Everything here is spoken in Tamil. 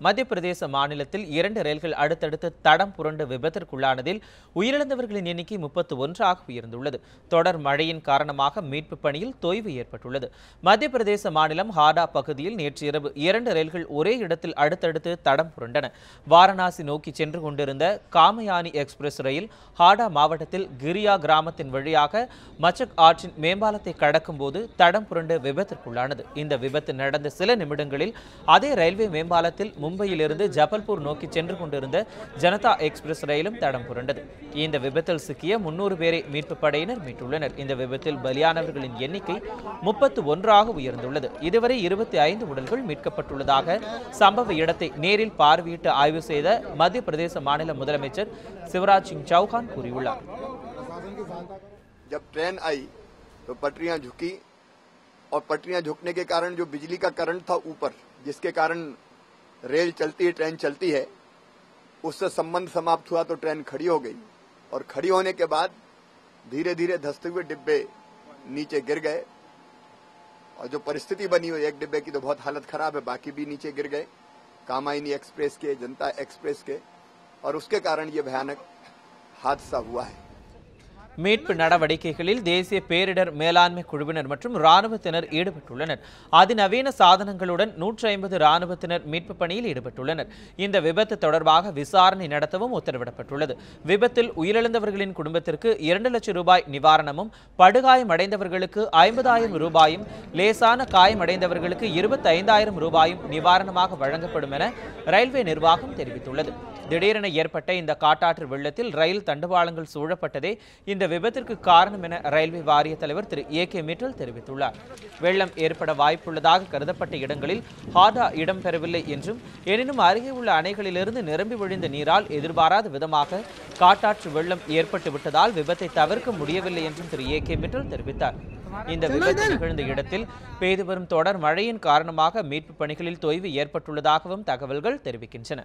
மத்திய பிரதேச மாநிலத்தில் 2 ரயில்கள் அடுத்தடுத்து தடம் புரண்டு விபத்திற்குள்ளானதில் உயிரிழந்தவர்களின் எண்ணிக்கை 31 உயர்ந்துள்ளது. தொடர் மழையின் காரணமாக மீட்பு பணியில் தொய்வு ஏற்பட்டுள்ளது. மத்திய பிரதேச மாநிலம் ஹாடா பகுதியில் நேற்று இரவு 2 ரயில்கள் ஒரே இடத்தில் அடுத்தடுத்து தடம் புரண்டன. வாரணாசி நோக்கி சென்று கொண்டிருந்த காமயானி எக்ஸ்பிரஸ் ரயில் ஹாடா மாவட்டத்தில் கிரியா கிராமத்தின் வழியாக மச்சக் ஆற்றின் மேம்பாலத்தை கடக்கும் போது தடம் புரண்டு விபத்திற்குள்ளானது. இந்த விபத்து நடந்த சில நிமிடங்களில் அதே ரயில்வே மேம்பாலத்தில் மும்பையிலிருந்து ஜபல்பூர் நோக்கி சென்று கொண்டிருந்த ஜனதா எக்ஸ்பிரஸ் ரயிலும் தடம் புரண்டது. இந்த விபத்தில் சிக்கிய 300 பேரை மீட்பு படையினர் மீட்டுள்ளனர். இந்த விபத்தில் பலியானவர்களின் எண்ணிக்கை 31 உயர்ந்துள்ளது. இதுவரை 25 உடல்கள் மீட்கப்பட்டுள்ளதாக சம்பவ இடத்தை நேரில் பார்வையிட்டு ஆய்வு செய்த மத்திய பிரதேச மாநில முதலமைச்சர் சிவராஜ் சிங் சௌஹான் கூறியுள்ளார். जब ट्रेन आई तो पटरियां झुकी और पटरियां झुकने के कारण जो बिजली का करंट था ऊपर, जिसके कारण रेल चलती है, ट्रेन चलती है, उससे संबंध समाप्त हुआ तो ट्रेन खड़ी हो गई और खड़ी होने के बाद धीरे धीरे धंसते हुए डिब्बे नीचे गिर गए और जो परिस्थिति बनी हुई, एक डिब्बे की तो बहुत हालत खराब है, बाकी भी नीचे गिर गए, कामायनी एक्सप्रेस के, जनता एक्सप्रेस के, और उसके कारण ये भयानक हादसा हुआ है. மீட்பு நடவடிக்கைகளில் தேசிய பேரிடர் மேலாண்மை குழுவினர் மற்றும் ராணுவத்தினர் ஈடுபட்டுள்ளனர். அதிநவீன சாதனங்களுடன் 150 ராணுவத்தினர் மீட்பு பணியில் ஈடுபட்டுள்ளனர். இந்த விபத்து தொடர்பாக விசாரணை நடத்தவும் உத்தரவிடப்பட்டுள்ளது. விபத்தில் உயிரிழந்தவர்களின் குடும்பத்திற்கு 2 லட்சம் ரூபாய் நிவாரணமும், படுகாயமடைந்தவர்களுக்கு 50,000 ரூபாயும், லேசான காயமடைந்தவர்களுக்கு 25,000 ரூபாயும் நிவாரணமாக வழங்கப்படும் என ரயில்வே நிர்வாகம் தெரிவித்துள்ளது. திடீரென ஏற்பட்ட இந்த காட்டாற்று வெள்ளத்தில் ரயில் தண்டவாளங்கள் சூழப்பட்டதே இந்த விபத்திற்கு காரணம் என ரயில்வே வாரிய தலைவர் திரு ஏ.கே. மிட்டல் தெரிவித்துள்ளார். வெள்ளம் ஏற்பட வாய்ப்புள்ளதாக கருதப்பட்ட இடங்களில் ஹாடா இடம்பெறவில்லை என்றும், எனினும் அருகே உள்ள அணைகளிலிருந்து நிரம்பி வழிந்த நீரால் எதிர்பாராத விதமாக காட்டாற்று வெள்ளம் ஏற்பட்டு விட்டதால் விபத்தை தவிர்க்க முடியவில்லை என்றும் திரு ஏ.கே. மிட்டல் தெரிவித்தார். இந்த விபத்து நிகழ்ந்த இடத்தில் பெய்து வரும் தொடர் மழையின் காரணமாக மீட்பு பணிகளில் தொய்வு ஏற்பட்டுள்ளதாகவும் தகவல்கள் தெரிவிக்கின்றன.